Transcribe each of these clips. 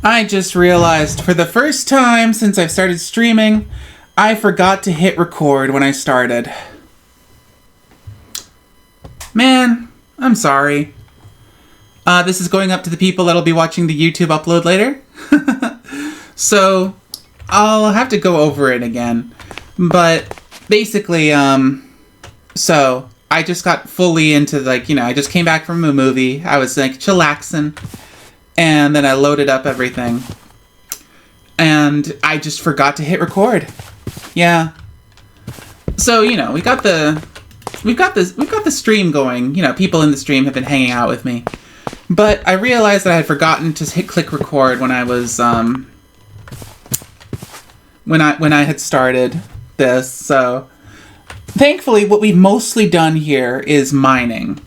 I just realized for the first time since I've started streaming, I forgot to hit record when I started. Man, I'm sorry. This is going up to the people that'll be watching the YouTube upload later. So, I'll have to go over it again. But, basically, so, I just got fully into, I just came back from a movie. I was, chillaxing. And then I loaded up everything. And I just forgot to hit record. Yeah. So, we got the stream going. People in the stream have been hanging out with me. But I realized that I had forgotten to click record when I was when I had started this. So thankfully what we've mostly done here is mining,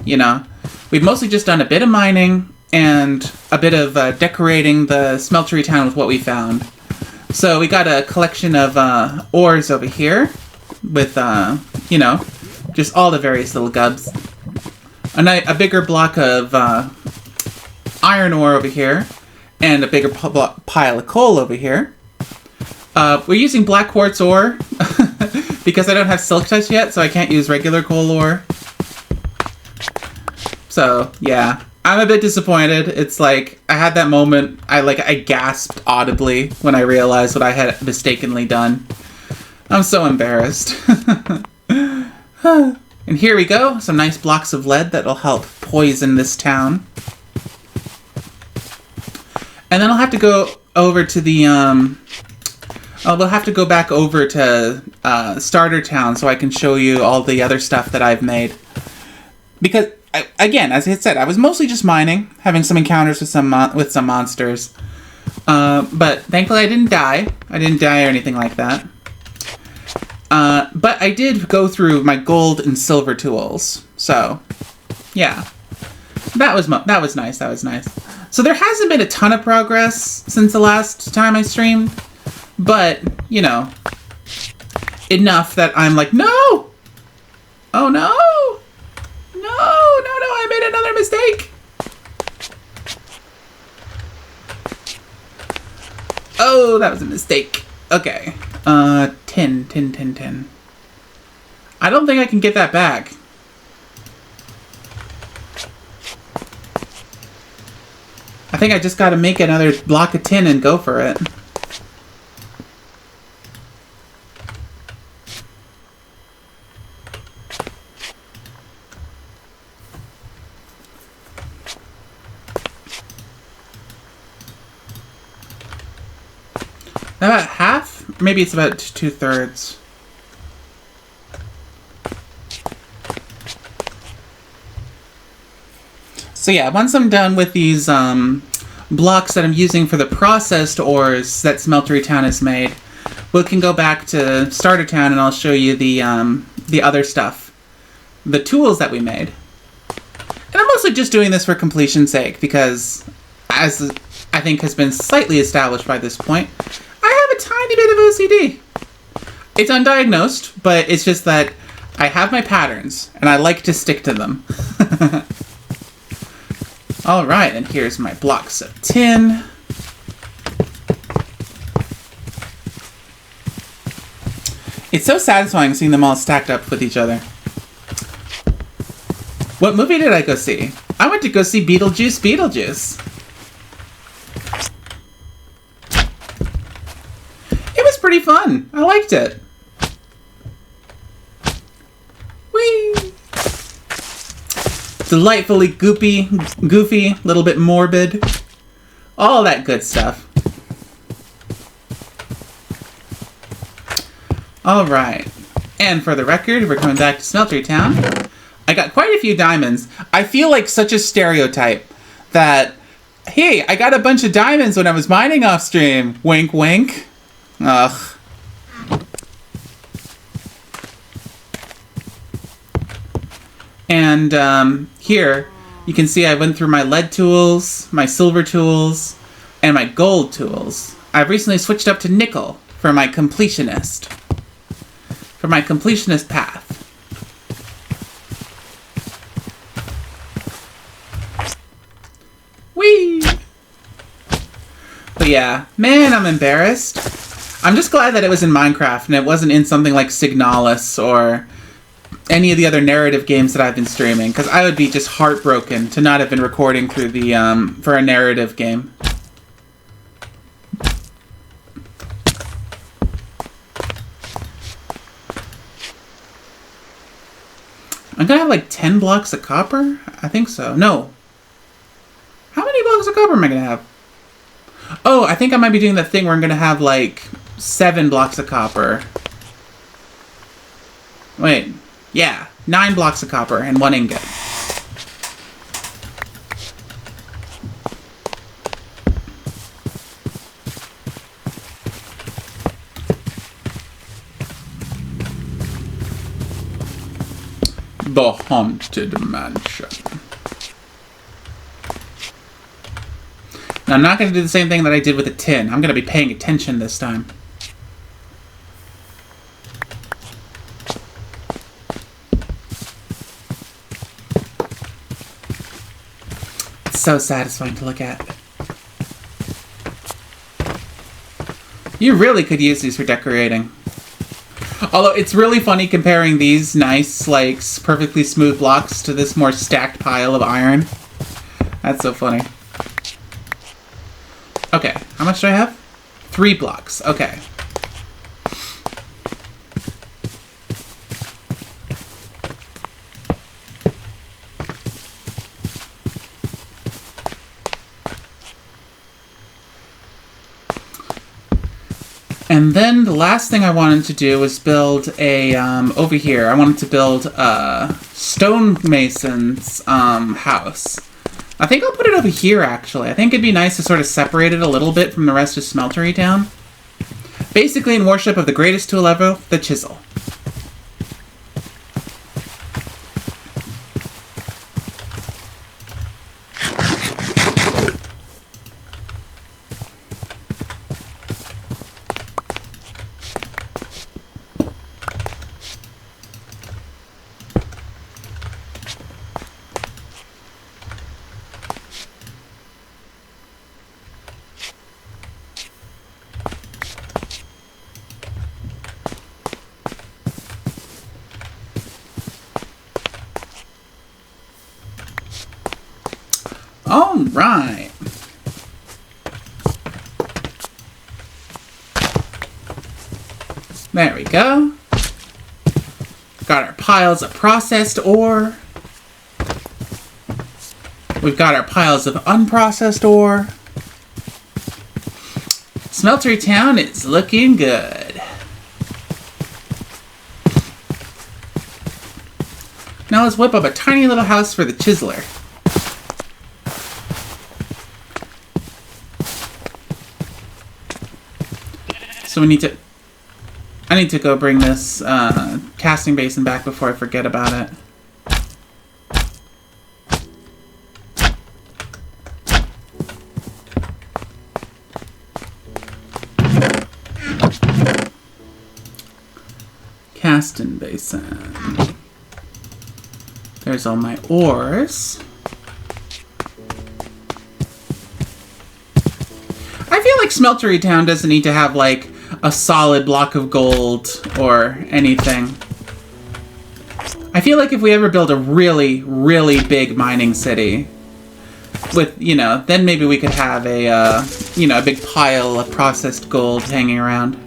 We've mostly just done a bit of mining and a bit of decorating the Smeltery Town with what we found. So we got a collection of ores over here with, just all the various little gubs. A bigger block of iron ore over here, and a bigger pile of coal over here. We're using black quartz ore because I don't have silk touch yet, so I can't use regular coal ore. So, yeah. I'm a bit disappointed. It's I had that moment, I gasped audibly when I realized what I had mistakenly done. I'm so embarrassed. And here we go, some nice blocks of lead that'll help poison this town. And then I'll have to go over to the, we'll have to go back over to Starter Town so I can show you all the other stuff that I've made. Because, again, as I said, I was mostly just mining, having some encounters with some monsters. But thankfully I didn't die. I didn't die or anything like that. But I did go through my gold and silver tools. So, yeah. That was nice. That was nice. So there hasn't been a ton of progress since the last time I streamed. But, enough that I'm no! Oh, no! No, I made another mistake! Oh, that was a mistake. Okay. 10. I don't think I can get that back. I think I just gotta make another block of tin and go for it. About half? Maybe it's about 2/3. So yeah, once I'm done with these blocks that I'm using for the processed ores that Smeltery Town has made, we can go back to Starter Town and I'll show you the other stuff. The tools that we made. And I'm mostly just doing this for completion's sake because, as I think has been slightly established by this point, I have a tiny bit of OCD. It's undiagnosed, but it's just that I have my patterns, and I like to stick to them. Alright, and here's my blocks of tin. It's so satisfying seeing them all stacked up with each other. What movie did I go see? I went to go see Beetlejuice. Pretty fun. I liked it. Whee! Delightfully goofy, a little bit morbid. All that good stuff. Alright. And for the record, we're coming back to Smeltery Town. I got quite a few diamonds. I feel like such a stereotype that, hey, I got a bunch of diamonds when I was mining off stream. Wink, wink. Ugh. And here you can see I went through my lead tools, my silver tools, and my gold tools. I've recently switched up to nickel for my completionist. For my completionist path. Whee! But yeah. Man, I'm embarrassed. I'm just glad that it was in Minecraft and it wasn't in something like Signalis or any of the other narrative games that I've been streaming, because I would be just heartbroken to not have been recording through the, for a narrative game. I'm gonna have like 10 blocks of copper? I think so. No. How many blocks of copper am I gonna have? Oh, I think I might be doing that thing where I'm gonna have like 7 blocks of copper. Wait. Yeah. 9 blocks of copper and 1 ingot. The Haunted Mansion. Now, I'm not going to do the same thing that I did with the tin. I'm going to be paying attention this time. It's so satisfying to look at. You really could use these for decorating. Although, it's really funny comparing these nice, like, perfectly smooth blocks to this more stacked pile of iron. That's so funny. Okay, how much do I have? 3 blocks. Okay. And then the last thing I wanted to do was build a, over here, I wanted to build a stonemason's house. I think I'll put it over here, actually. I think it'd be nice to sort of separate it a little bit from the rest of Smeltery Town. Basically in worship of the greatest tool ever, the chisel. All right. There we go. Got our piles of processed ore. We've got our piles of unprocessed ore. Smeltery Town is looking good. Now let's whip up a tiny little house for the chiseler. So we need to... I need to go bring this casting basin back before I forget about it. Casting basin. There's all my ores. I feel like Smeltery Town doesn't need to have, like, a solid block of gold or anything. I feel like if we ever build a really, really big mining city with, you know, then maybe we could have a, you know, a big pile of processed gold hanging around.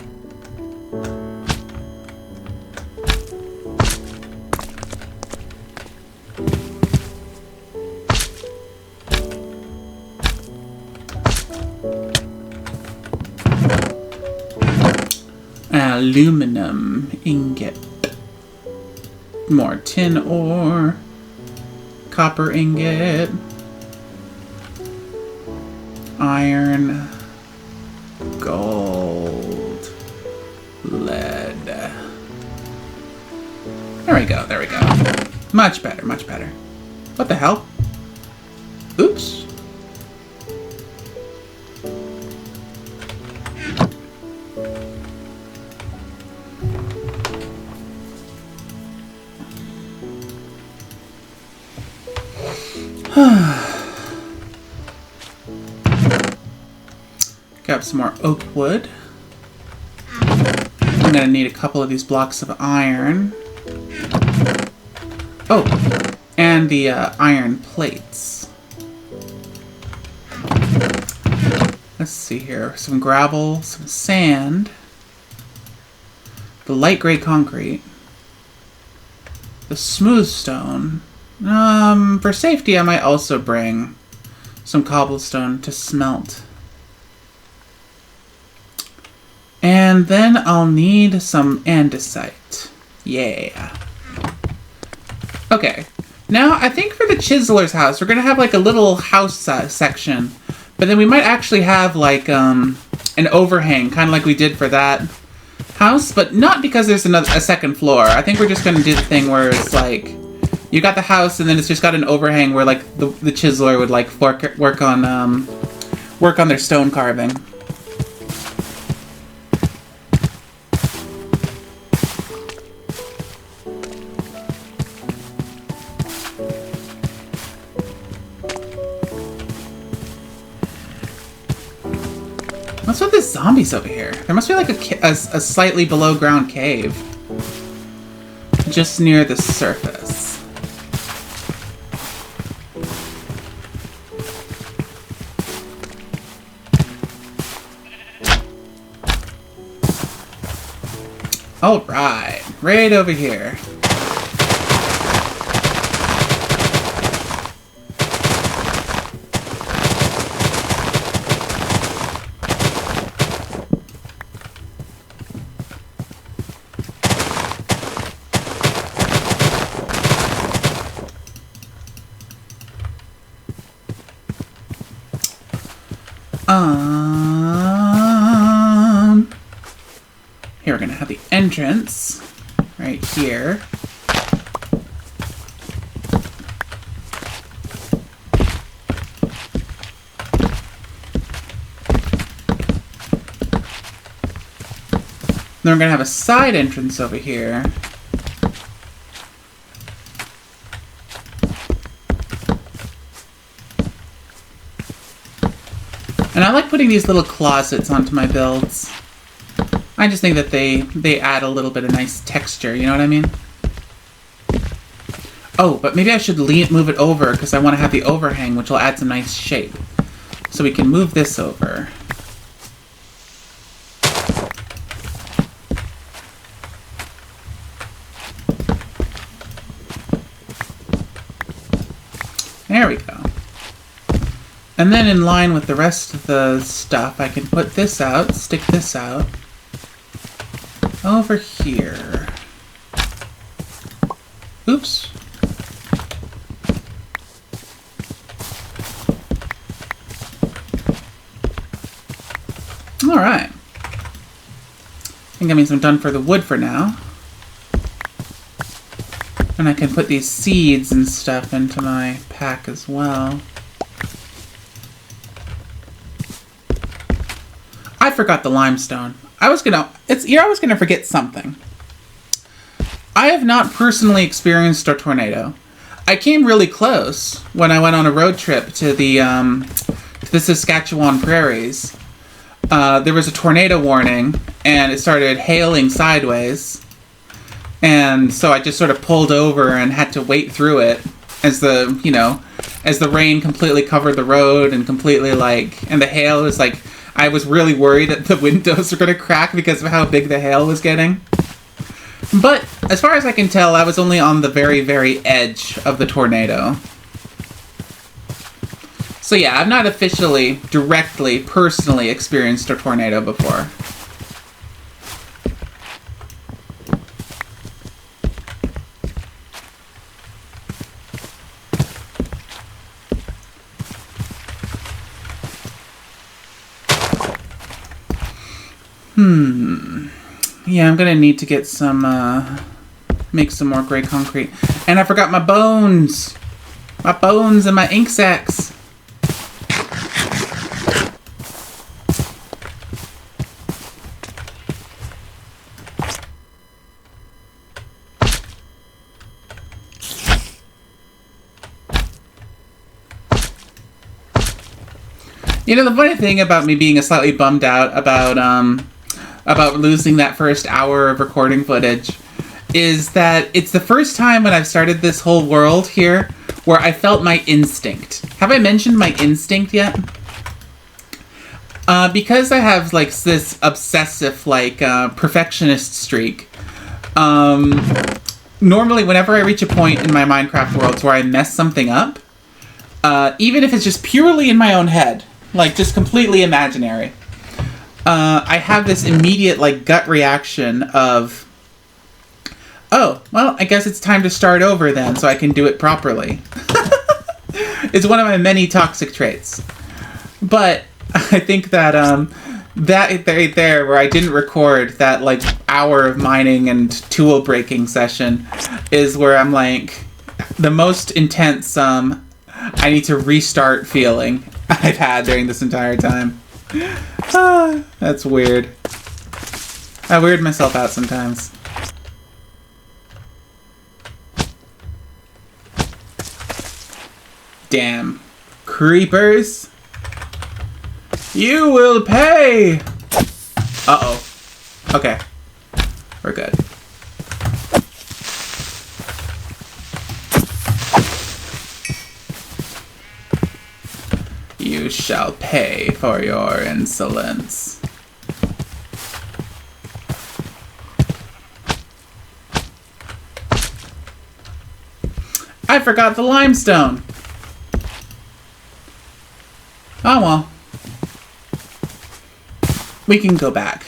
Aluminum ingot. More tin ore. Copper ingot. Iron. Gold. Lead. There we go, there we go. Much better, much better. What the hell? Oops. Pick up some more oak wood. I'm gonna need a couple of these blocks of iron. Oh, and the iron plates. Let's see here. Some gravel, some sand, the light gray concrete, the smooth stone. For safety, I might also bring some cobblestone to smelt. And then I'll need some andesite. Yeah. Okay. Now, I think for the chiseler's house, we're going to have like a little house section. But then we might actually have like an overhang, kind of like we did for that house. But not because there's a second floor. I think we're just going to do the thing where it's like, you got the house and then it's just got an overhang where like the chiseler would like work on their stone carving. What's with the zombies over here? There must be like a slightly below ground cave. Just near the surface. Alright, right over here. Here we're gonna have the entrance right here. Then we're gonna have a side entrance over here. And I like putting these little closets onto my builds. I just think that they add a little bit of nice texture, you know what I mean? Oh, but maybe I should move it over because I want to have the overhang, which will add some nice shape. So we can move this over. There we go. And then in line with the rest of the stuff, I can put this out, stick this out. Over here. Oops. Alright. I think that means I'm done for the wood for now. And I can put these seeds and stuff into my pack as well. I forgot the limestone. You're always gonna forget something. I have not personally experienced a tornado. I came really close when I went on a road trip to the Saskatchewan prairies. There was a tornado warning, and it started hailing sideways. And so I just sort of pulled over and had to wait through it as the rain completely covered the road and and the hail was like, I was really worried that the windows were going to crack because of how big the hail was getting. But as far as I can tell, I was only on the very, very edge of the tornado. So yeah, I've not officially, directly, personally experienced a tornado before. Yeah, I'm gonna need to get make some more gray concrete. And I forgot my bones! My bones and my ink sacs! You know, the funny thing about me being slightly bummed out about losing that first hour of recording footage is that it's the first time when I've started this whole world here where I felt my instinct. Have I mentioned my instinct yet? Because I have, like, this obsessive, like, perfectionist streak, normally whenever I reach a point in my Minecraft worlds where I mess something up, even if it's just purely in my own head, like, just completely imaginary, I have this immediate, like, gut reaction of, oh, well, I guess it's time to start over then so I can do it properly. It's one of my many toxic traits. But I think that that right there, where I didn't record that, like, hour of mining and tool breaking session, is where I'm like, the most intense I need to restart feeling I've had during this entire time. That's weird. I weird myself out sometimes. Damn. Creepers. You will pay! Uh-oh. Okay. We're good. You shall pay for your insolence. I forgot the limestone. Oh well. We can go back.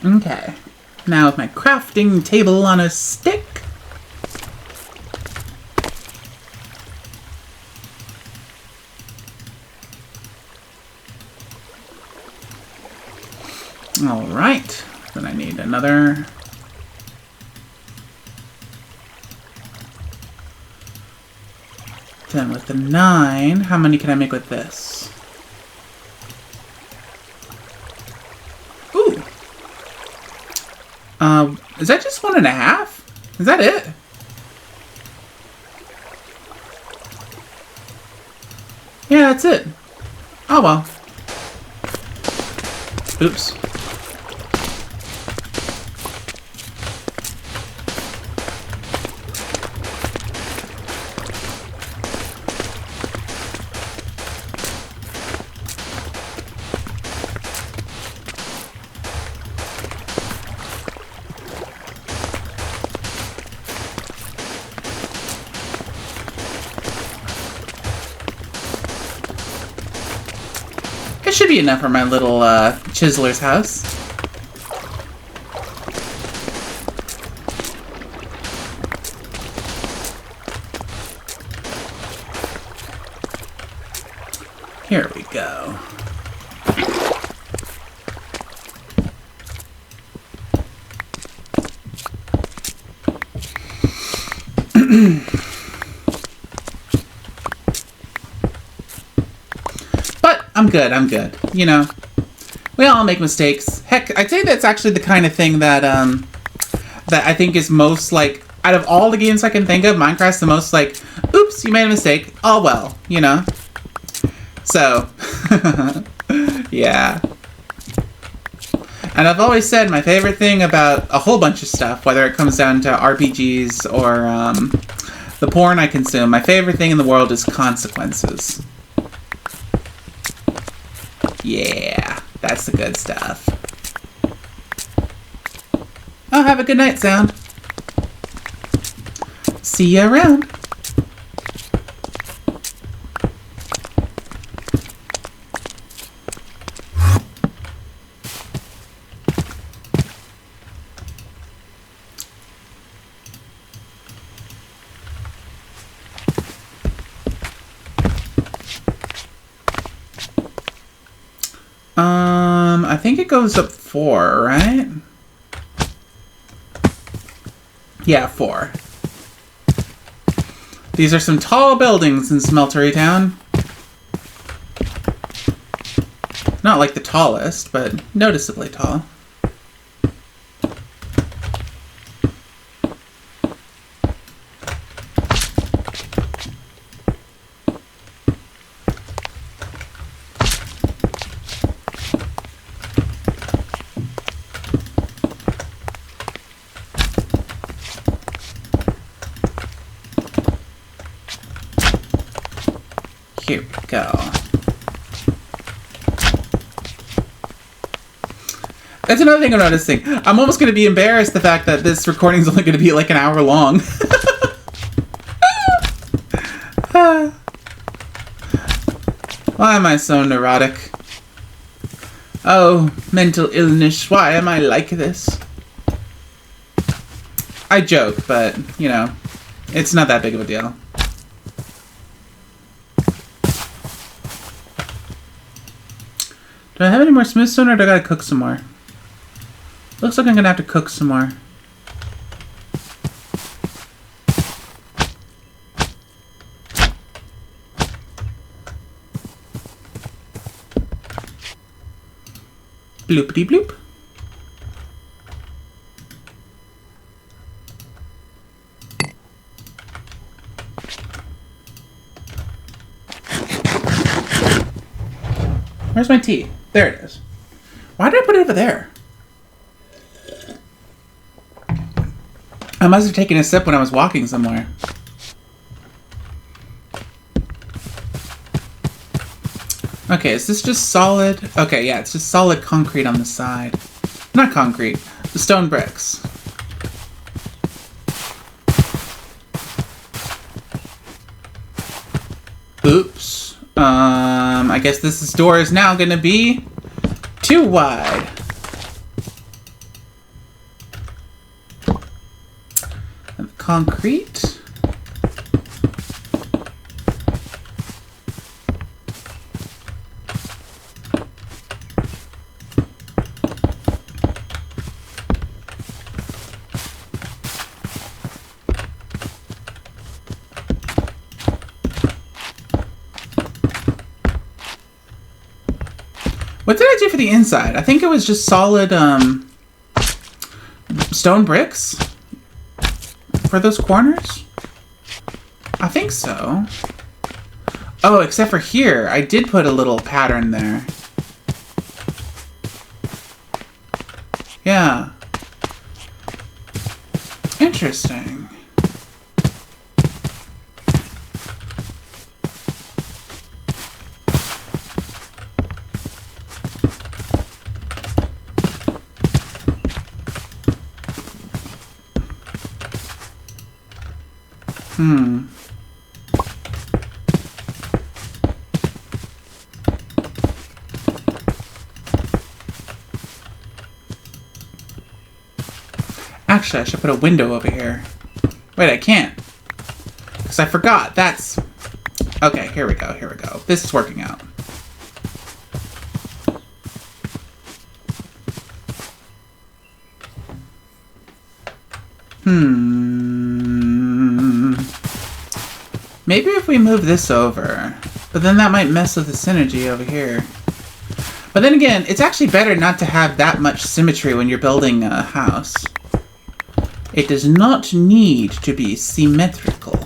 Okay. Now with my crafting table on a stick. Alright. Then I need another. Then with the 9, how many can I make with this? Ooh. Is that just 1.5? Is that it? Yeah, that's it. Oh well. Oops. That should be enough for my little chiseler's house. Here we go. But I'm good. You know, we all make mistakes. Heck, I'd say that's actually the kind of thing that that I think is most, like, out of all the games I can think of, Minecraft's the most, like, oops, you made a mistake. Oh well, you know. So, yeah. And I've always said my favorite thing about a whole bunch of stuff, whether it comes down to RPGs or the porn I consume, my favorite thing in the world is consequences. Yeah, that's the good stuff. Oh, have a good night, Sound. See you around. think it goes up 4, right? Yeah, 4. These are some tall buildings in Smeltery Town. Not like the tallest, but noticeably tall. Here we go. That's another thing I'm noticing. I'm almost going to be embarrassed the fact that this recording is only going to be like an hour long. Why am I so neurotic? Oh, mental illness, why am I like this? I joke, but, you know, it's not that big of a deal. Do I have any more smooth stone, or do I gotta cook some more? Looks like I'm gonna have to cook some more. Bloopity bloop. Where's my tea? There it is. Why did I put it over there? I must have taken a sip when I was walking somewhere. Okay, is this just solid? Okay, yeah, it's just solid concrete on the side. Not concrete, the stone bricks. Oops. I guess this door is now gonna be too wide. And concrete. What did I do for the inside? I think it was just solid stone bricks for those corners. I think so. Oh, except for here, I did put a little pattern there. Yeah. Interesting. Actually, I should put a window over here. Wait, I can't. Because I forgot. That's... Okay, here we go, here we go. This is working out. Maybe if we move this over, but then that might mess with the synergy over here. But then again, it's actually better not to have that much symmetry when you're building a house. It does not need to be symmetrical.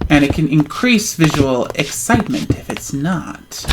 And it can increase visual excitement if it's not.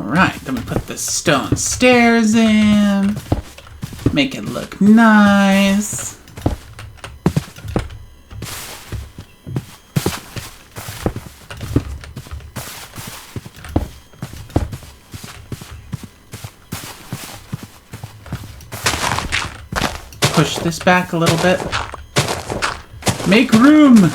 Alright, then we put the stone stairs in. Make it look nice. Push this back a little bit. Make room!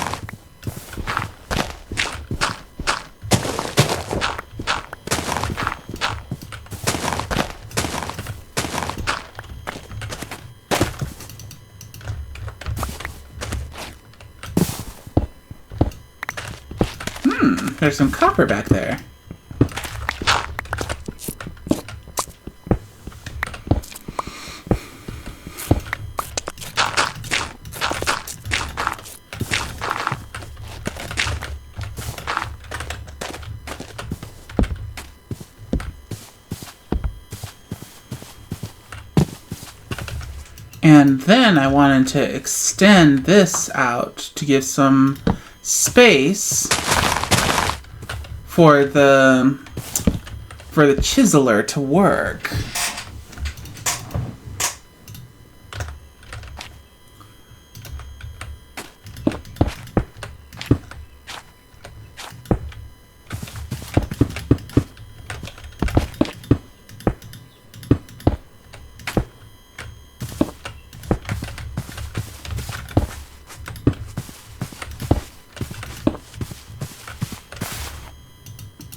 There's some copper back there. And then I wanted to extend this out to give some space for the chiseler to work.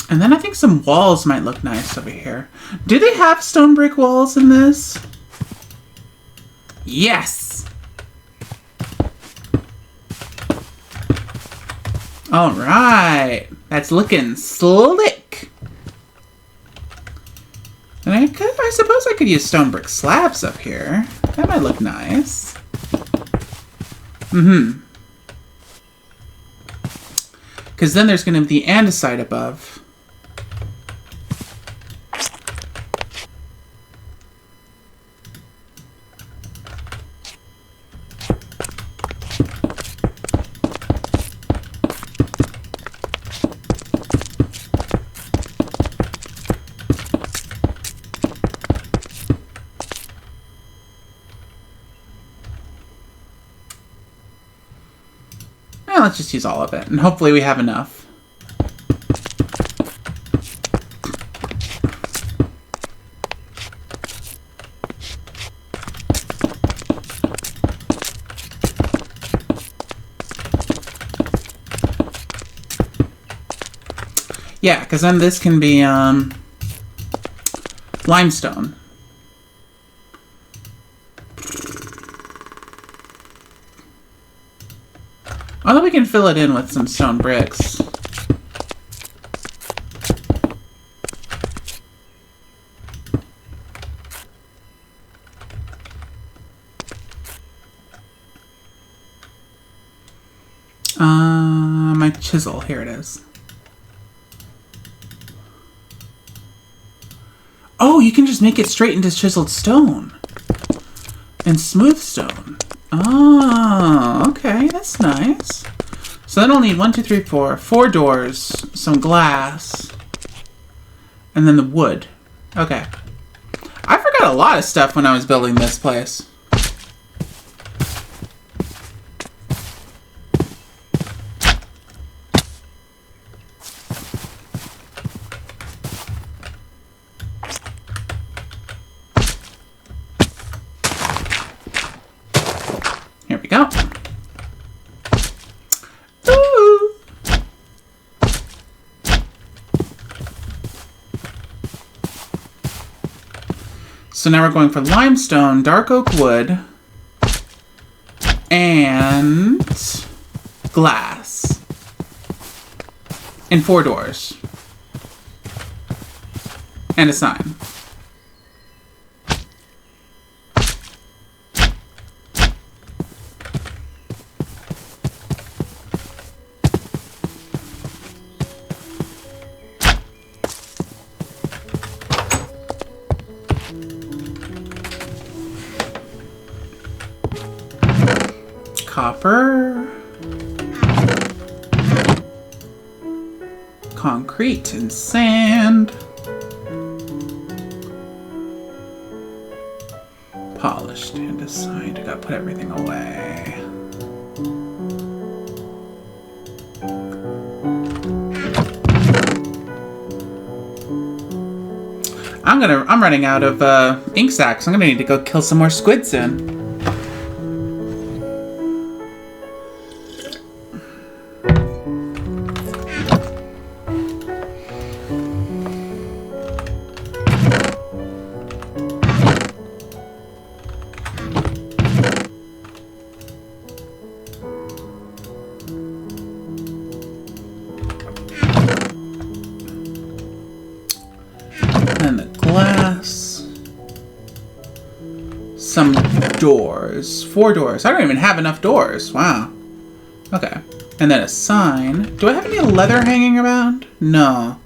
And then I think some walls might look nice over here. Do they have stone brick walls in this? Yes! Alright. That's looking slick. And I suppose I could use stone brick slabs up here. That might look nice. Because then there's going to be the andesite above. Let's just use all of it, and hopefully we have enough. Yeah, because then this can be limestone. Although we can fill it in with some stone bricks. My chisel, here it is. Oh, you can just make it straight into chiseled stone. And smooth stone. Oh, okay, that's nice. So then I'll need 1, 2, 3, 4, 4 doors, some glass, and then the wood. Okay. I forgot a lot of stuff when I was building this place. Here we go. Ooh. So now we're going for limestone, dark oak wood, and glass. And 4 doors. And a sign. Copper, concrete and sand. Polished and assigned. I gotta put everything away. I'm running out of ink sacs. I'm gonna need to go kill some more squid soon. And the glass. Some doors. 4 doors. I don't even have enough doors. Wow. Okay. And then a sign. Do I have any leather hanging around? No.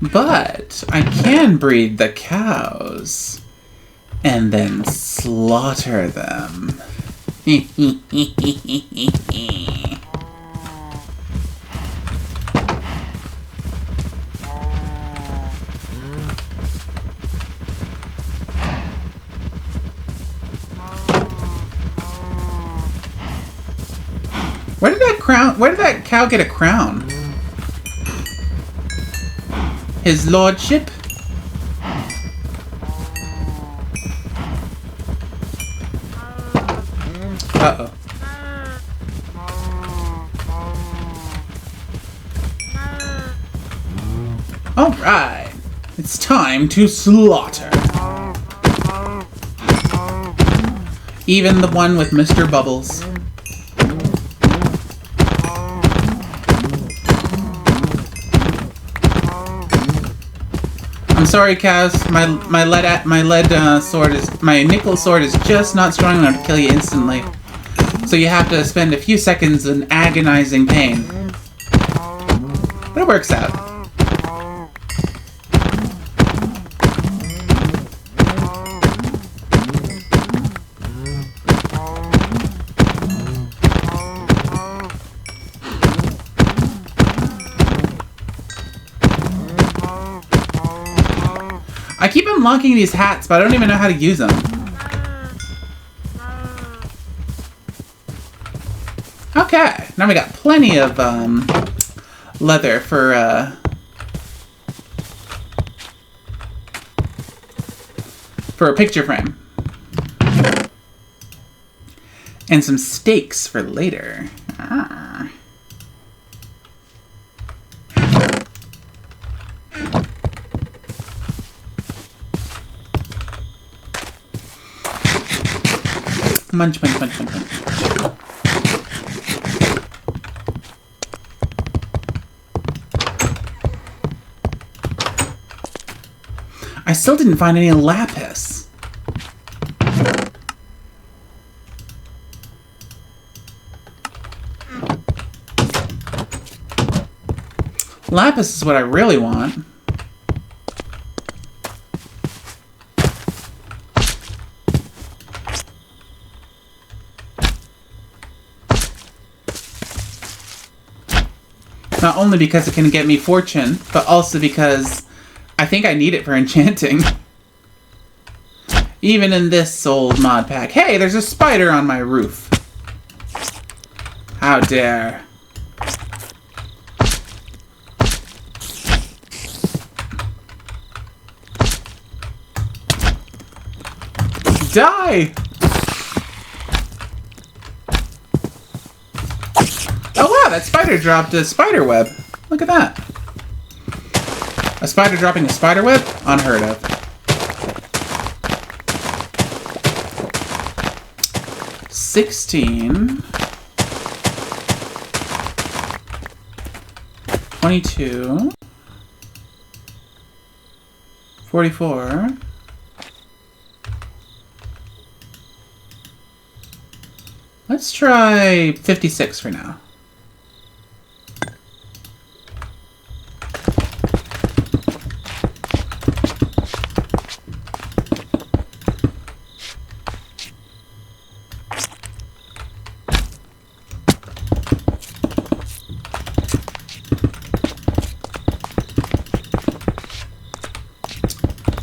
But I can breed the cows. And then slaughter them. Where did that cow get a crown? His lordship? Uh-oh. Alright. It's time to slaughter. Even the one with Mr. Bubbles. I'm sorry, cows. My nickel sword is just not strong enough to kill you instantly. So you have to spend a few seconds in agonizing pain. But it works out. I keep unlocking these hats, but I don't even know how to use them. Okay, now we got plenty of leather for a picture frame. And some steaks for later. Ah. Munch, munch, munch, munch, munch. I still didn't find any lapis. Lapis is what I really want. Not only because it can get me fortune, but also because I think I need it for enchanting. Even in this old mod pack. Hey, there's a spider on my roof. How dare. Die! Oh wow, that spider dropped a spider web. Look at that. A spider dropping a spider web? Unheard of. $16. 22. 44. Let's try 56 for now.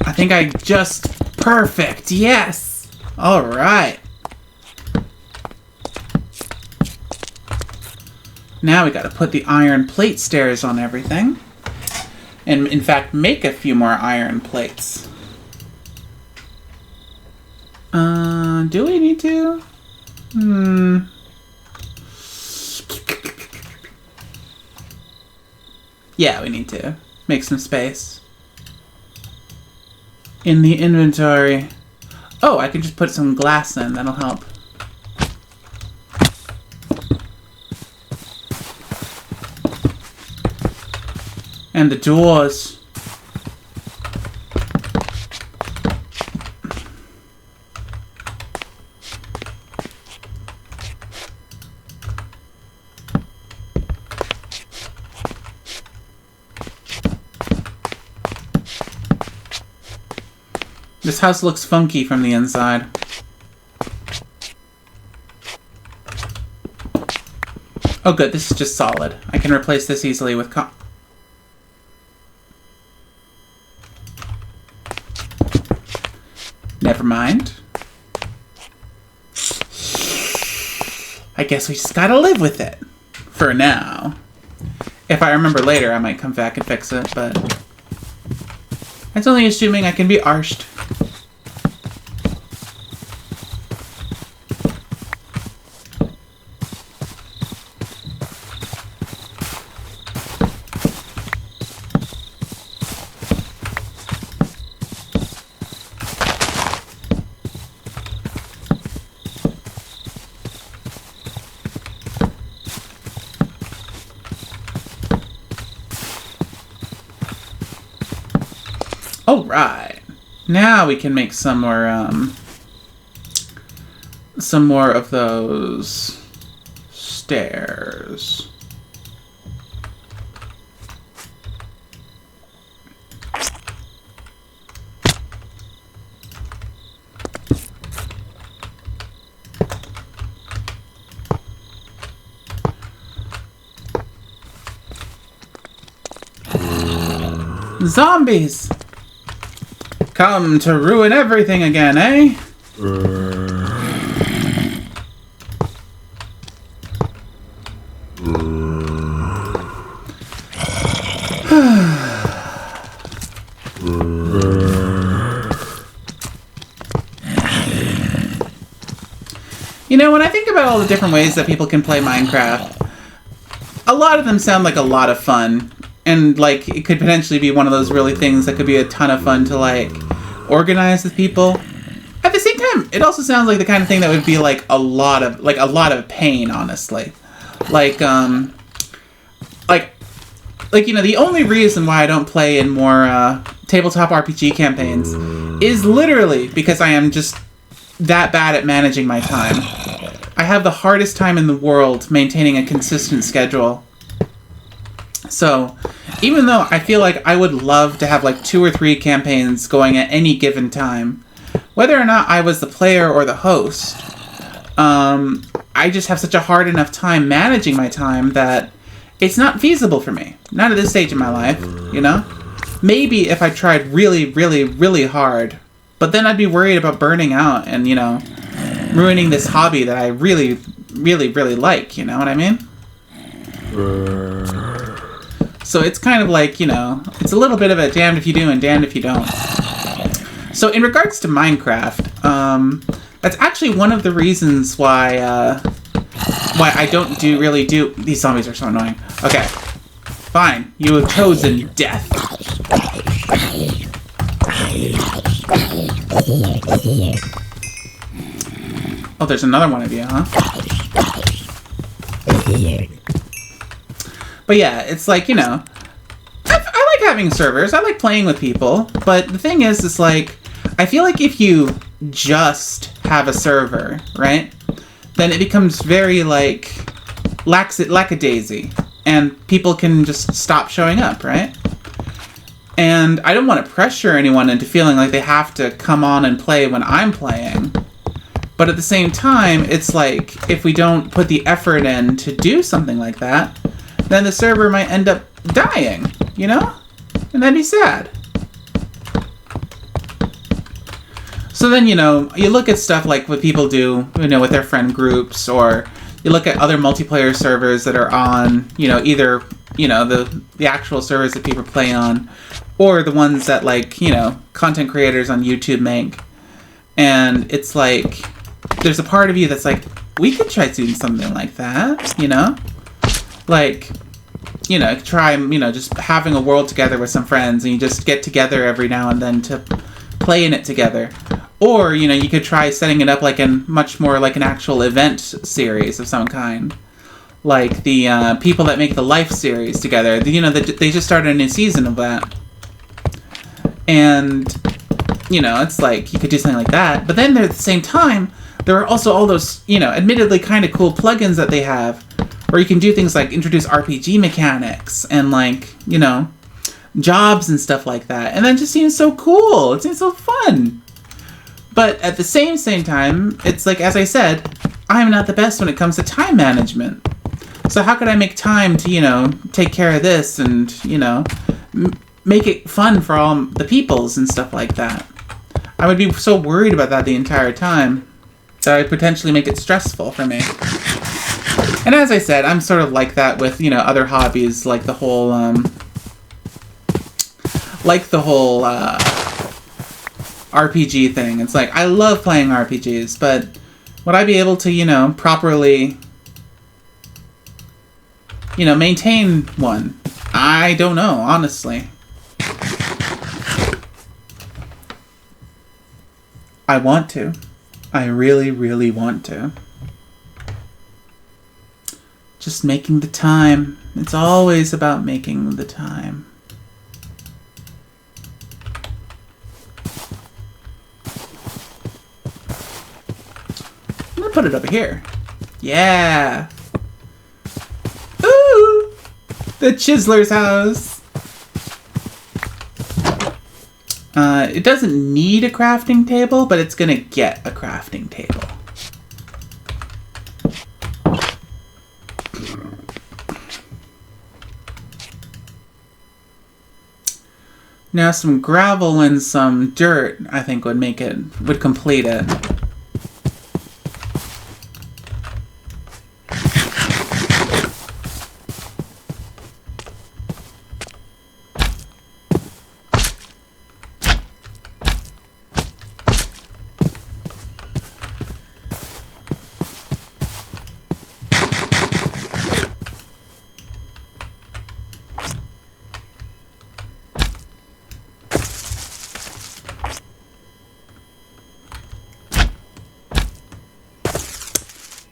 I think I just... Perfect! Yes! Alright. Now we gotta put the iron plate stairs on everything. And in fact, make a few more iron plates. Do we need to? Yeah, we need to. Make some space. In the inventory. Oh, I can just put some glass in. That'll help. And the doors. This house looks funky from the inside. Oh good, this is just solid. I can replace this easily with Never mind. I guess we just gotta live with it. For now. If I remember later, I might come back and fix it, but... That's only assuming I can be arsed. Alright. Now we can make some more of those stairs. Zombies! Come to ruin everything again, eh? You know, when I think about all the different ways that people can play Minecraft, a lot of them sound like a lot of fun. And, like, it could potentially be one of those really things that could be a ton of fun to, like, organize with people. At the same time, it also sounds like the kind of thing that would be, like, a lot of pain, honestly. Like, you know, the only reason why I don't play in more, tabletop RPG campaigns is literally because I am just that bad at managing my time. I have the hardest time in the world maintaining a consistent schedule. So, even though I feel like I would love to have like 2 or 3 campaigns going at any given time, whether or not I was the player or the host, I just have such a hard enough time managing my time that it's not feasible for me. Not at this stage in my life, you know? Maybe if I tried really, really, really hard, but then I'd be worried about burning out and, you know, ruining this hobby that I really, really, really like, you know what I mean? So it's kind of like, you know, it's a little bit of a damned if you do and damned if you don't. So in regards to Minecraft, that's actually one of the reasons why I don't really do... These zombies are so annoying. Okay. Fine. You have chosen death. Oh, there's another one of you, huh? But yeah, it's like, you know, I like having servers. I like playing with people. But the thing is, it's like, I feel like if you just have a server, right, then it becomes very, like, lackadaisy. And people can just stop showing up, right? And I don't want to pressure anyone into feeling like they have to come on and play when I'm playing. But at the same time, it's like, if we don't put the effort in to do something like that, then the server might end up dying, you know? And that'd be sad. So then, you know, you look at stuff like what people do, you know, with their friend groups, or you look at other multiplayer servers that are on, you know, either, you know, the actual servers that people play on, or the ones that, like, you know, content creators on YouTube make. And it's like, there's a part of you that's like, we could try doing something like that, you know? Like, you know, try, you know, just having a world together with some friends, and you just get together every now and then to play in it together. Or, you know, you could try setting it up like much more like an actual event series of some kind. Like the people that make the Life series together. You know, they just started a new season of that. And, you know, it's like, you could do something like that. But then at the same time, there are also all those, you know, admittedly kind of cool plugins that they have, where you can do things like introduce RPG mechanics and, like, you know, jobs and stuff like that. And that just seems so cool. It seems so fun. But at the same time, it's like, as I said, I'm not the best when it comes to time management. So how could I make time to, you know, take care of this and, you know, make it fun for all the peoples and stuff like that? I would be so worried about that the entire time that I would potentially make it stressful for me. And as I said, I'm sort of like that with, you know, other hobbies, like the whole RPG thing. It's like, I love playing RPGs, but would I be able to, you know, properly, you know, maintain one? I don't know, honestly. I want to. I really, really want to. Just making the time. It's always about making the time. I'm gonna put it over here. Yeah. Ooh! The Chiseler's house. It doesn't need a crafting table, but it's gonna get a crafting table. Now some gravel and some dirt, I think, would complete it.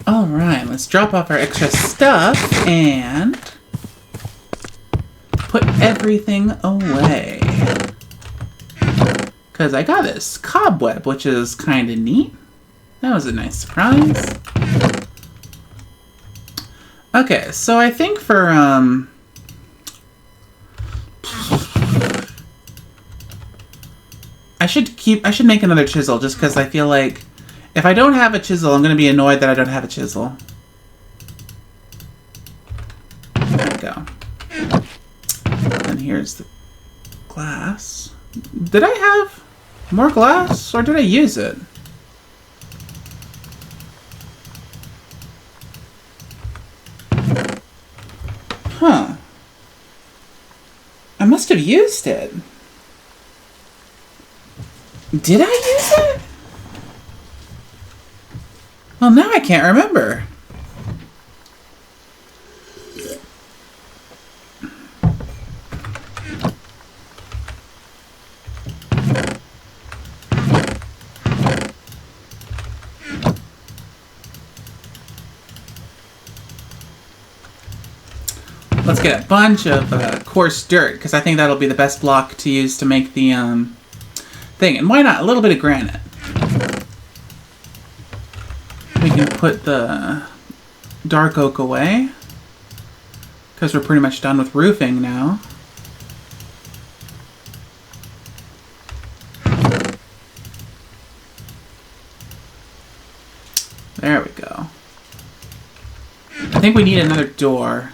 Alright, let's drop off our extra stuff and put everything away. Because I got this cobweb, which is kind of neat. That was a nice surprise. Okay, so I think for, I should make another chisel, just because I feel like if I don't have a chisel, I'm going to be annoyed that I don't have a chisel. There we go. And here's the glass. Did I have more glass, or did I use it? Huh. I must have used it. Did I use it? Well, now I can't remember. Let's get a bunch of coarse dirt, because I think that'll be the best block to use to make the thing. And why not a little bit of granite? We can put the dark oak away, because we're pretty much done with roofing now. There we go. I think we need another door.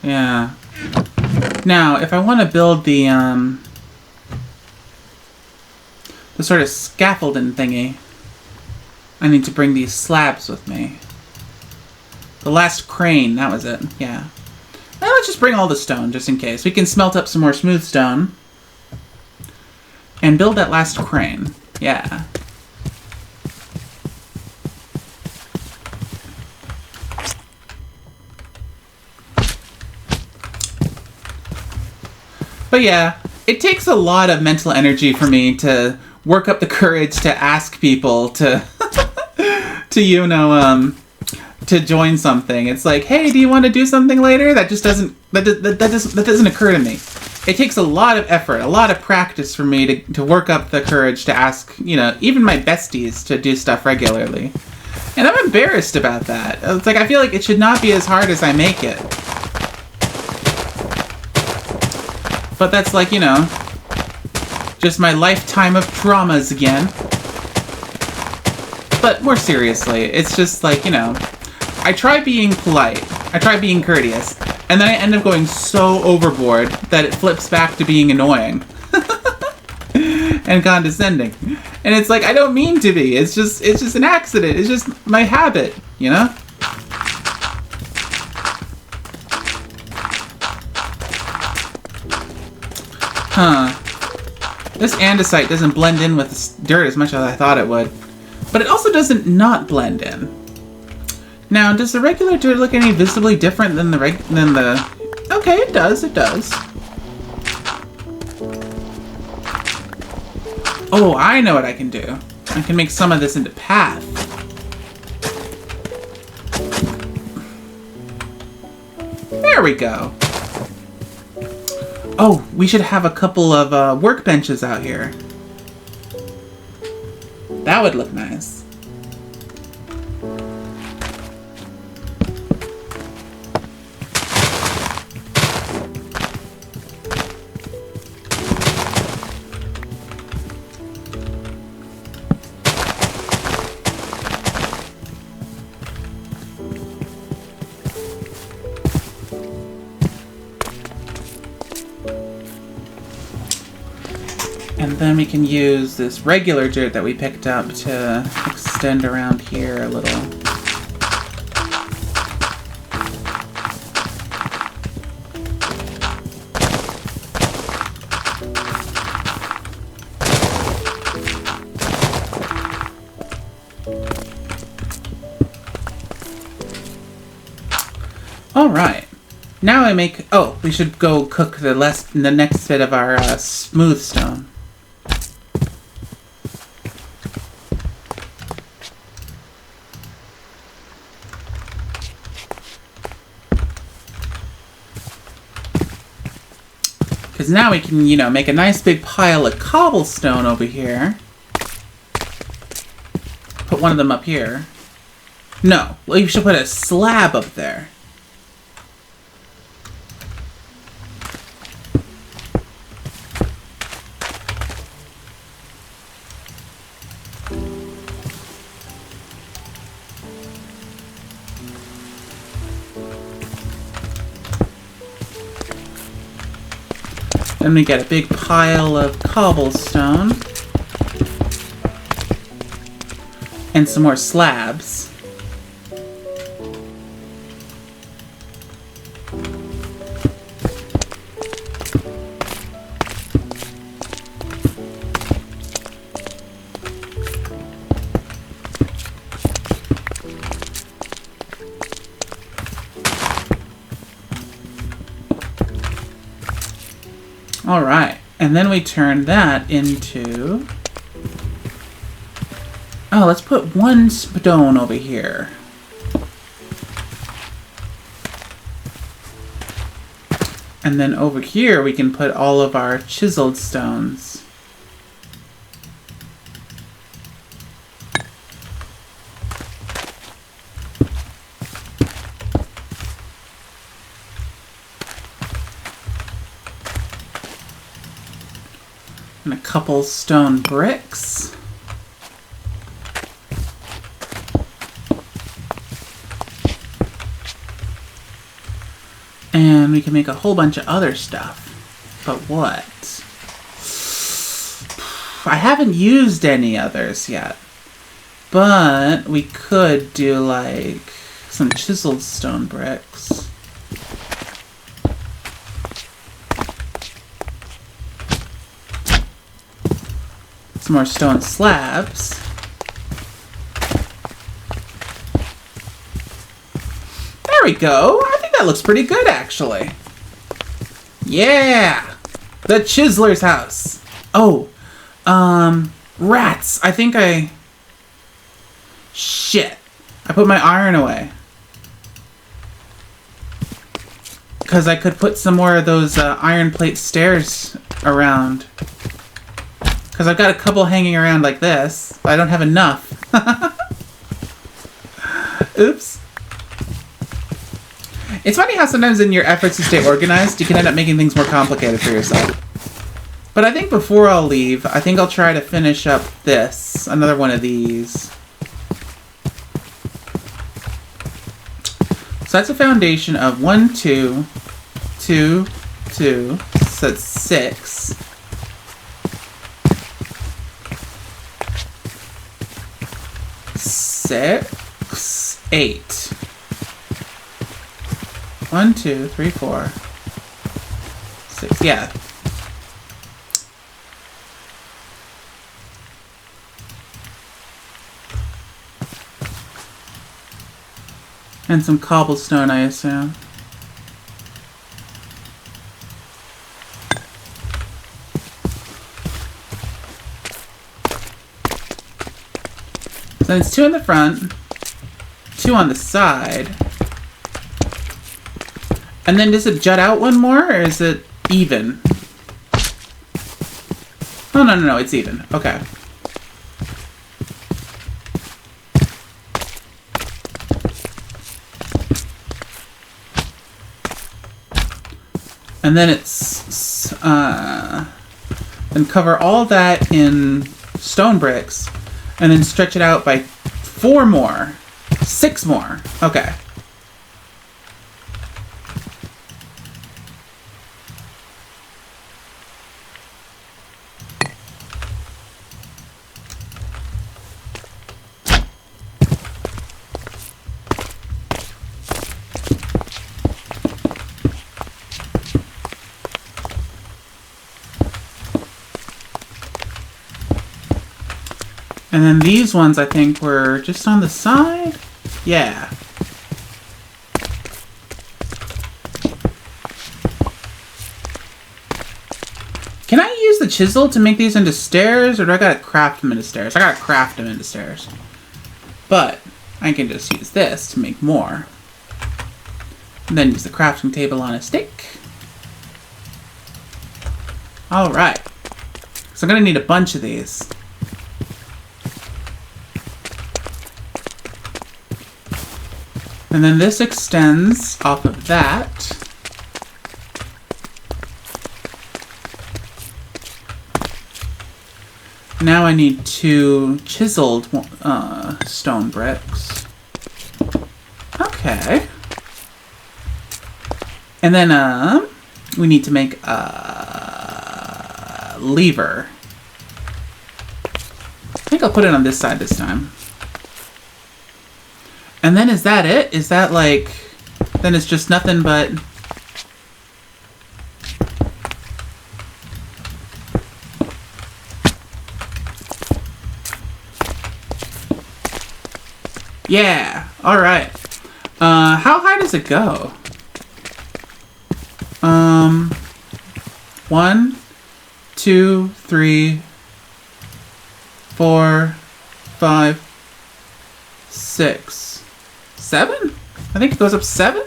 Yeah. Now, if I want to build the the sort of scaffolding thingy. I need to bring these slabs with me. The last crane, that was it. Yeah. Well, let's just bring all the stone, just in case. We can smelt up some more smooth stone. And build that last crane. Yeah. But yeah, it takes a lot of mental energy for me to work up the courage to ask people to, to join something. It's like, hey, do you want to do something later? That just doesn't, that doesn't occur to me. It takes a lot of effort, a lot of practice for me to work up the courage to ask, even my besties to do stuff regularly. And I'm embarrassed about that. It's like, I feel like it should not be as hard as I make it. But that's like, just my lifetime of traumas again. But more seriously, it's just like, I try being polite. I try being courteous. And then I end up going so overboard that it flips back to being annoying. And condescending. And it's like, I don't mean to be. It's just an accident. It's just my habit, Huh. This andesite doesn't blend in with this dirt as much as I thought it would. But it also doesn't not blend in. Now, does the regular dirt look any visibly different than the Okay, it does, it does. Oh, I know what I can do. I can make some of this into path. There we go. Oh, we should have a couple of workbenches out here. That would look nice. And then we can use this regular dirt that we picked up to extend around here a little. All right. Now I make... Oh, we should go cook the next bit of our smooth stone. Because now we can, make a nice big pile of cobblestone over here. Put one of them up here. No, we should put a slab up there. Then we get a big pile of cobblestone. And some more slabs. Alright, and then we turn that into... Oh, let's put one stone over here. And then over here we can put all of our chiseled stones. And a couple stone bricks. And we can make a whole bunch of other stuff. But what? I haven't used any others yet. But we could do, like, some chiseled stone bricks. Some more stone slabs. There we go. I think that looks pretty good, actually. Yeah! The chiseler's house. Oh, rats. I think I... Shit. I put my iron away. Because I could put some more of those iron plate stairs around. Because I've got a couple hanging around like this. But I don't have enough. Oops. It's funny how sometimes in your efforts to stay organized, you can end up making things more complicated for yourself. But I think before I'll leave, I think I'll try to finish up this. Another one of these. So that's a foundation of 1, 2, 2, 2. So that's 6. Six, 8. 1, 2, 3, 4, 6. Yeah. And some cobblestone, I assume. So it's 2 in the front, 2 on the side. And then does it jut out one more, or is it even? Oh, no, it's even. Okay. And then it's, then cover all that in stone bricks, and then stretch it out by 4 more. 6 more. Okay. And then these ones, I think, were just on the side? Yeah. Can I use the chisel to make these into stairs, or do I gotta craft them into stairs? I gotta craft them into stairs. But I can just use this to make more. And then use the crafting table on a stick. Alright. So I'm gonna need a bunch of these. And then this extends off of that. Now I need 2 chiseled stone bricks. Okay. And then we need to make a lever. I think I'll put it on this side this time. And then is that it? Is that like... Then it's just nothing but... Yeah! Alright. How high does it go? 1, 2, 3, 4, 5, 6... 7? I think it goes up 7?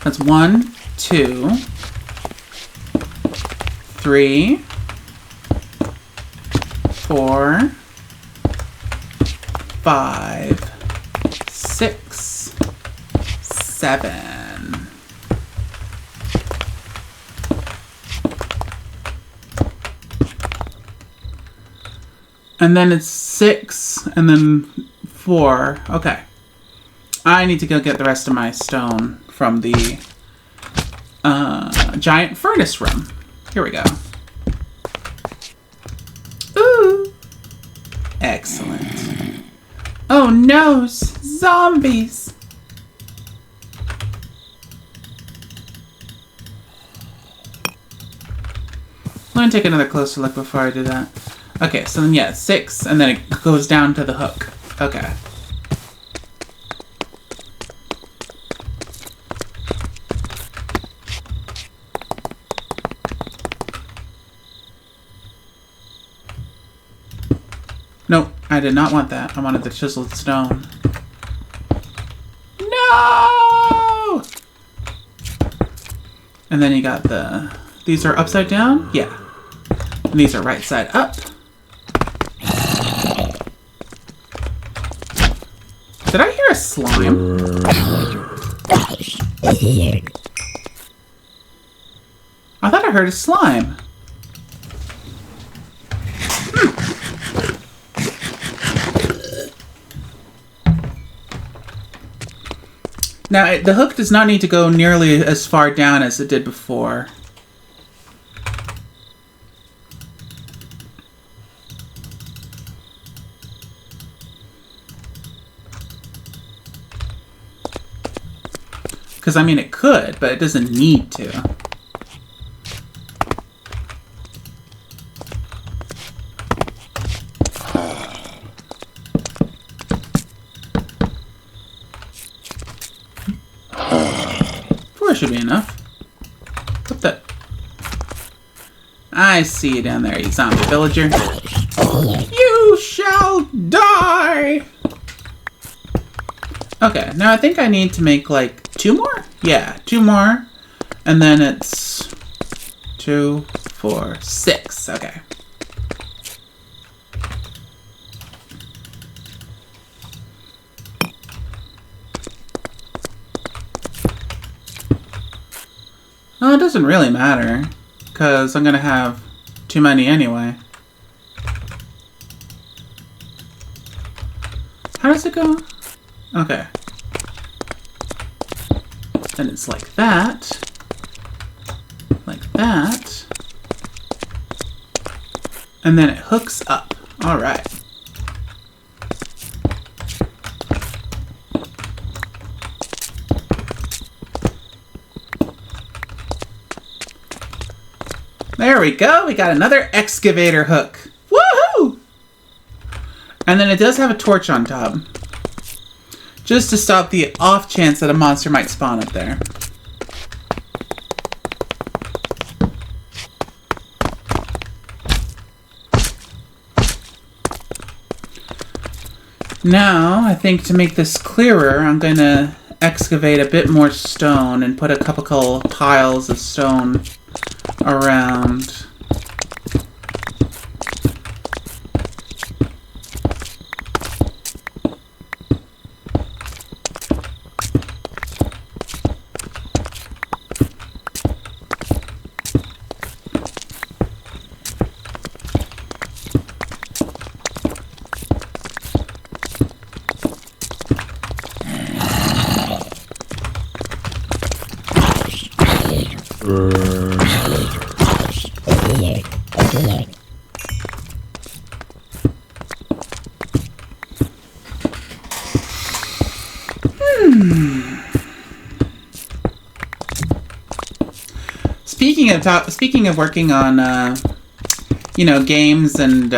That's 1, 2, 3, 4, 5, 6, 7. And then it's 6, and then 4. Okay. I need to go get the rest of my stone from the giant furnace room. Here we go. Ooh. Excellent. Oh no, zombies. Let me take another closer look before I do that. Okay, so then yeah, 6, and then it goes down to the hook. Okay. Nope, I did not want that. I wanted the chiseled stone. No! And then you got the... These are upside down? Yeah. And these are right side up. Did I hear a slime? I thought I heard a slime. Now, the hook does not need to go nearly as far down as it did before. Because, I mean, it could, but it doesn't need to. Should be enough. What the? I see you down there, you zombie villager. You shall die! Okay, now I think I need to make like 2 more? Yeah, 2 more. And then it's 2, 4, 6. Okay. Well, it doesn't really matter, because I'm going to have too many anyway. How does it go? Okay. Then it's like that. Like that. And then it hooks up. Alright. There we go. We got another excavator hook. Woohoo! And then it does have a torch on top. Just to stop the off chance that a monster might spawn up there. Now, I think to make this clearer, I'm going to excavate a bit more stone and put a couple piles of stone around. Speaking of working on, you know, games and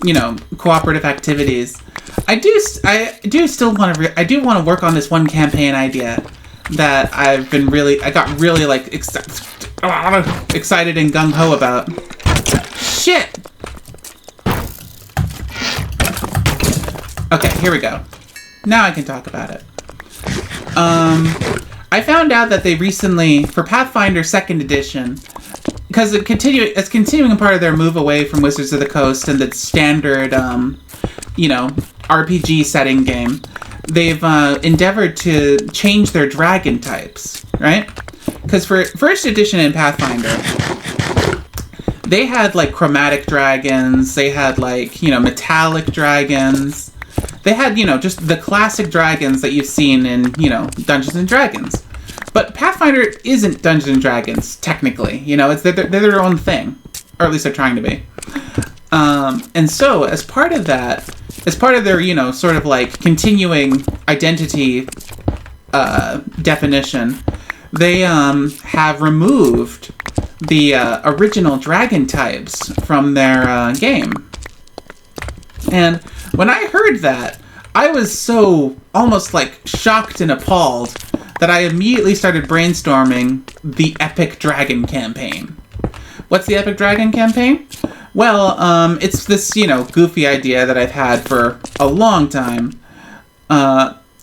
you know, cooperative activities, I do still want to work on this one campaign idea that I got really like excited and gung ho about. Shit. Okay, here we go. Now I can talk about it. I found out that they recently, for Pathfinder 2nd Edition, because it's continuing a part of their move away from Wizards of the Coast and the standard, you know, RPG setting game, they've endeavored to change their dragon types, right? Because for 1st Edition in Pathfinder, they had, like, chromatic dragons. They had, like, metallic dragons. They had, just the classic dragons that you've seen in, Dungeons and Dragons. But Pathfinder isn't Dungeons and Dragons, technically. They're their own thing. Or at least they're trying to be. And so, as part of that, as part of their, sort of like continuing identity definition, they have removed the original dragon types from their game. And when I heard that, I was so almost like shocked and appalled that I immediately started brainstorming the Epic Dragon campaign. What's the Epic Dragon campaign? Well, it's this, goofy idea that I've had for a long time.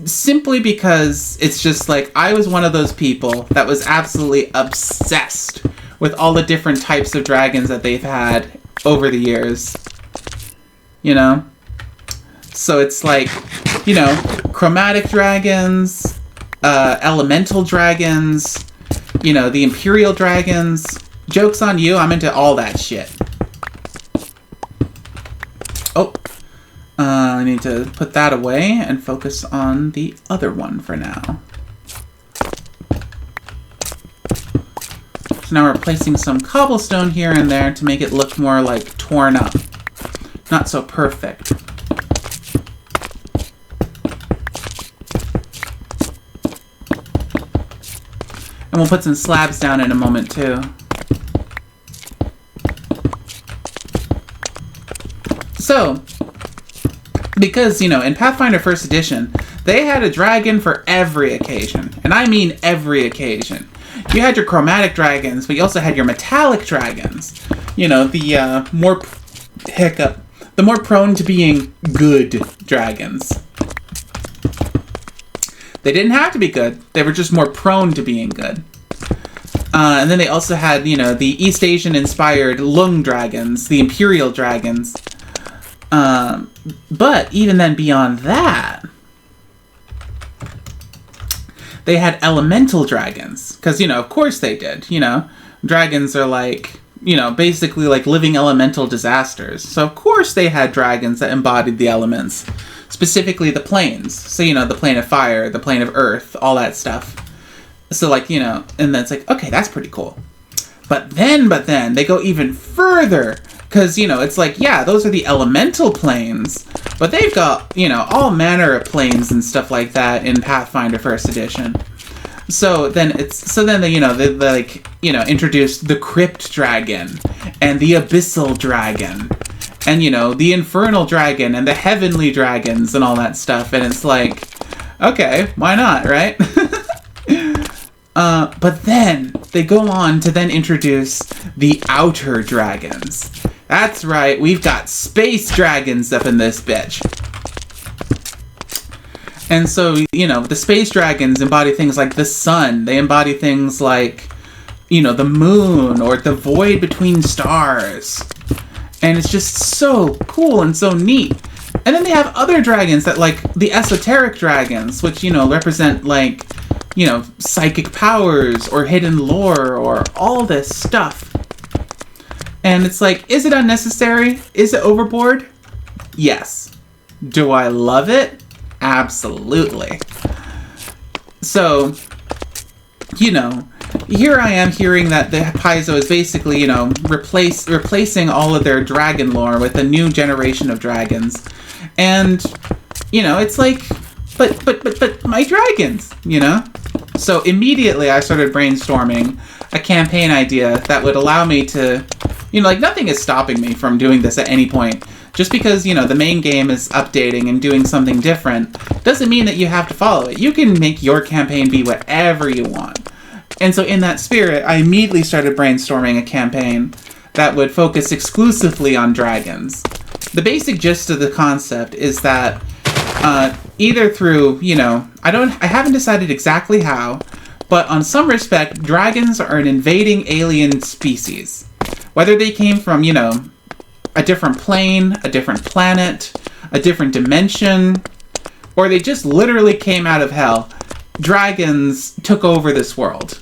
Simply because it's just like, I was one of those people that was absolutely obsessed with all the different types of dragons that they've had over the years. So it's like, chromatic dragons, elemental dragons, the imperial dragons. Joke's on you, I'm into all that shit. Oh, I need to put that away and focus on the other one for now. So now we're placing some cobblestone here and there to make it look more like torn up. Not so perfect. And we'll put some slabs down in a moment too. So, because, in Pathfinder 1st Edition, they had a dragon for every occasion. And I mean every occasion. You had your chromatic dragons, but you also had your metallic dragons. The more prone to being good dragons. They didn't have to be good. They were just more prone to being good. And then they also had, the East Asian-inspired Lung dragons, the Imperial dragons. But even then beyond that, they had elemental dragons. Because, of course they did, Dragons are like, basically like living elemental disasters. So of course they had dragons that embodied the elements. Specifically the planes. So, the plane of fire, the plane of earth, all that stuff. So like, and then it's like, okay, that's pretty cool. But then, they go even further. Because, it's like, yeah, those are the elemental planes, but they've got, all manner of planes and stuff like that in Pathfinder 1st Edition. So then they introduced the Crypt Dragon, and the Abyssal Dragon, and, the Infernal Dragon, and the Heavenly Dragons, and all that stuff, and it's like, okay, why not, right? But then, they go on to then introduce the Outer Dragons. That's right, we've got space dragons up in this bitch. And so, the space dragons embody things like the sun. They embody things like, the moon, or the void between stars. And it's just so cool and so neat. And then they have other dragons that, like, the esoteric dragons, which, represent, like, psychic powers, or hidden lore, or all this stuff. And it's like, is it unnecessary? Is it overboard? Yes. Do I love it? Absolutely. So, here I am hearing that the Paizo is basically, replacing all of their dragon lore with a new generation of dragons. And, it's like, but my dragons, So immediately I started brainstorming a campaign idea that would allow me to, nothing is stopping me from doing this at any point. Just because, the main game is updating and doing something different doesn't mean that you have to follow it. You can make your campaign be whatever you want. And so in that spirit, I immediately started brainstorming a campaign that would focus exclusively on dragons. The basic gist of the concept is that either through, I haven't decided exactly how, but on some respect, dragons are an invading alien species. Whether they came from, a different plane, a different planet, a different dimension, or they just literally came out of hell, dragons took over this world,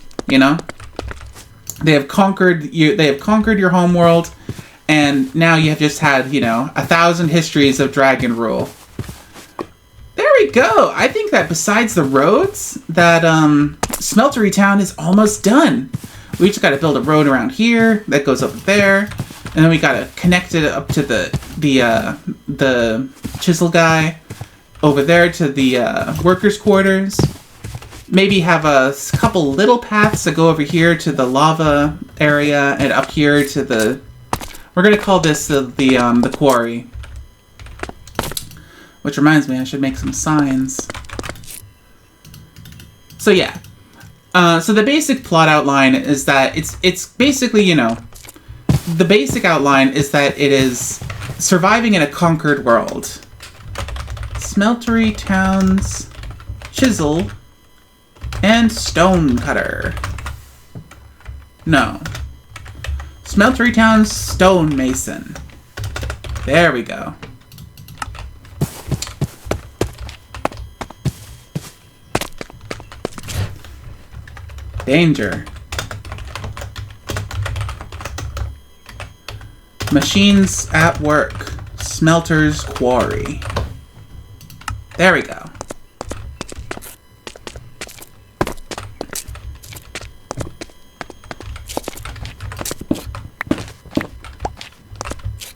They have conquered you. They have conquered your homeworld, and now you have just had 1,000 histories of dragon rule. There we go. I think that besides the roads, that Smeltery Town is almost done. We just got to build a road around here that goes up there, and then we got to connect it up to the chisel guy over there to the workers' quarters. Maybe have a couple little paths that go over here to the lava area and up here to the... We're going to call this the quarry. Which reminds me, I should make some signs. So yeah. So the basic plot outline is that it's basically, the basic outline is that it is surviving in a conquered world. Smeltery Town's chisel and stone cutter. No. Smeltery Town's stone mason. There we go. Danger. Machines at work. Smelter's quarry. There we go.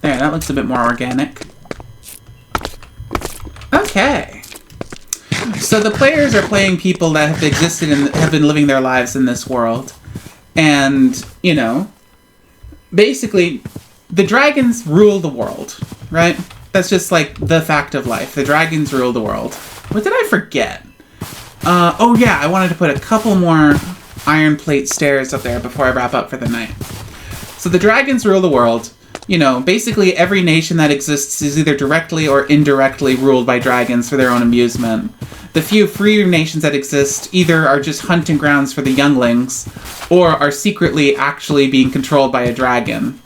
There, that looks a bit more organic. Okay. So the players are playing people that have existed and have been living their lives in this world. And, basically, the dragons rule the world, right? That's just like the fact of life. The dragons rule the world. What did I forget? Oh yeah, I wanted to put a couple more iron plate stairs up there before I wrap up for the night. So the dragons rule the world. Basically every nation that exists is either directly or indirectly ruled by dragons for their own amusement. The few free nations that exist either are just hunting grounds for the younglings, or are secretly actually being controlled by a dragon.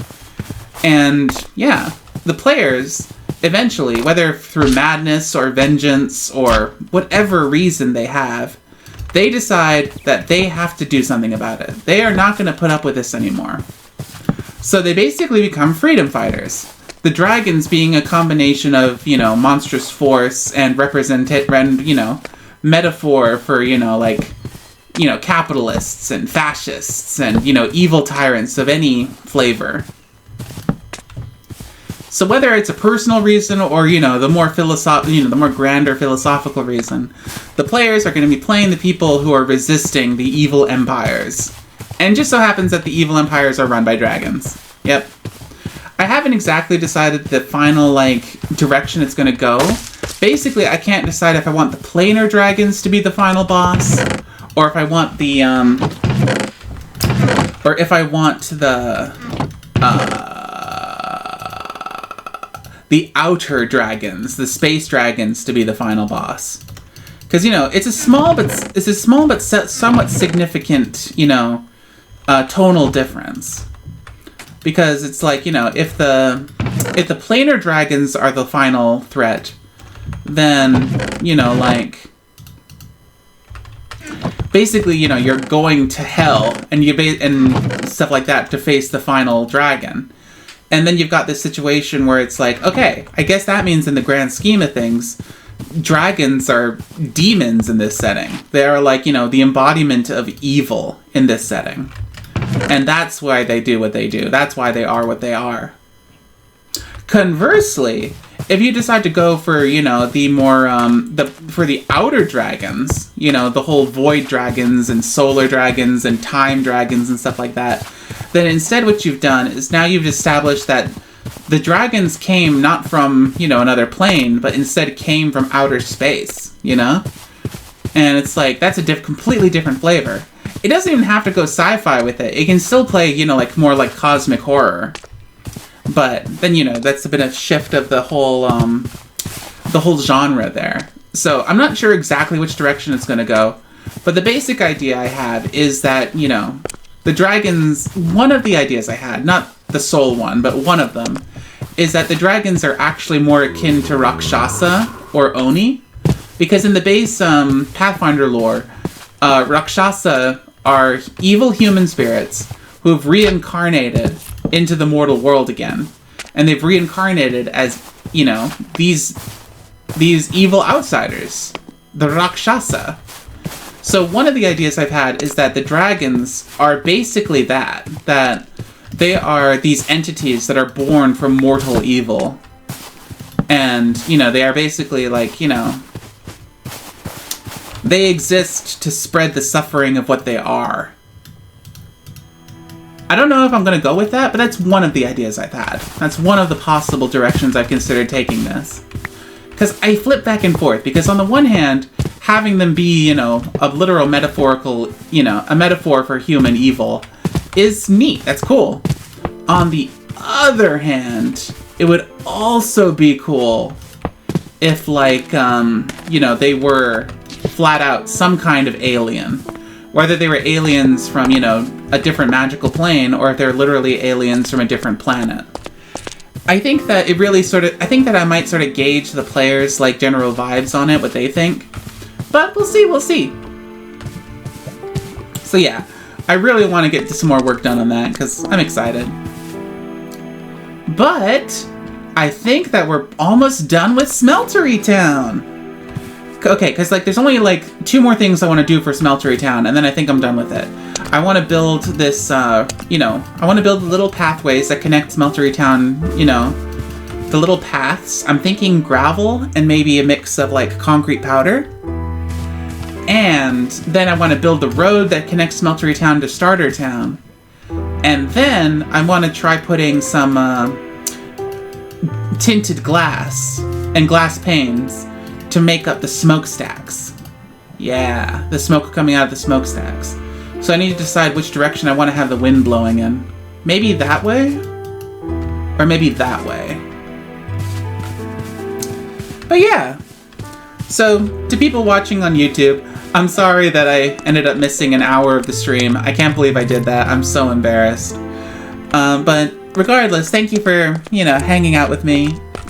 And, yeah, the players, eventually, whether through madness or vengeance or whatever reason they have, they decide that they have to do something about it. They are not going to put up with this anymore. So they basically become freedom fighters. The dragons being a combination of, monstrous force and metaphor for, capitalists and fascists and, evil tyrants of any flavor. So whether it's a personal reason or, the more grander philosophical reason, the players are going to be playing the people who are resisting the evil empires. And it just so happens that the evil empires are run by dragons. Yep. I haven't exactly decided the final, direction it's going to go. Basically, I can't decide if I want the planar dragons to be the final boss, or if I want the, the outer dragons, the space dragons, to be the final boss. Because, it's a small but somewhat significant, tonal difference. Because it's like, if the planar dragons are the final threat, then, basically, you're going to hell and and stuff like that to face the final dragon. And then you've got this situation where it's like, okay, I guess that means in the grand scheme of things, dragons are demons in this setting. They are the embodiment of evil in this setting. And that's why they do what they do. That's why they are what they are. Conversely, if you decide to go for, the more, for the outer dragons, the whole void dragons and solar dragons and time dragons and stuff like that, then instead what you've done is now you've established that the dragons came not from, another plane, but instead came from outer space, And it's like, that's a completely different flavor. It doesn't even have to go sci-fi with it. It can still play, more like cosmic horror. But then, that's a bit of shift of the whole genre there. So I'm not sure exactly which direction it's going to go. But the basic idea I have is that, the dragons, one of the ideas I had, not the sole one, but one of them, is that the dragons are actually more akin to Rakshasa or Oni. Because in the base Pathfinder lore, Rakshasa are evil human spirits who have reincarnated into the mortal world again. And they've reincarnated as, you know, these evil outsiders, the Rakshasa. So one of the ideas I've had is that the dragons are basically that they are these entities that are born from mortal evil. And, you know, they are basically like, you know, they exist to spread the suffering of what they are. I don't know if I'm going to go with that, but that's one of the ideas I've had. That's one of the possible directions I've considered taking this. Because I flip back and forth, because on the one hand, having them be, you know, a literal metaphorical, you know, a metaphor for human evil is neat. That's cool. On the other hand, it would also be cool if, like, you know, they were flat out some kind of alien. Whether they were aliens from, you know, a different magical plane, or if they're literally aliens from a different planet. I think that it really I think that I might sort of gauge the players' like general vibes on it, what they think. But we'll see. So yeah, I really want to get some more work done on that, because I'm excited. But I think that we're almost done with Smeltery Town. Okay, because like there's only like 2 more things I want to do for Smeltery Town, and then I think I'm done with it. I want to build this, you know, I want to build the little pathways that connect Smeltery Town, you know, the little paths. I'm thinking gravel and maybe a mix of like concrete powder. And then I want to build the road that connects Smeltery Town to Starter Town. And then I want to try putting some tinted glass and glass panes to make up the smokestacks. Yeah, the smoke coming out of the smokestacks. So I need to decide which direction I want to have the wind blowing in. Maybe that way? Or maybe that way. But yeah. So, to people watching on YouTube, I'm sorry that I ended up missing an hour of the stream. I can't believe I did that. I'm so embarrassed. But regardless, thank you for, you know, hanging out with me.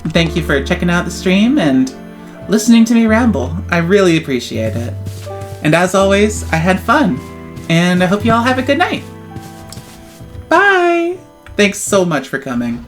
Thank you for checking out the stream and listening to me ramble. I really appreciate it. And as always, I had fun. And I hope you all have a good night. Bye! Thanks so much for coming.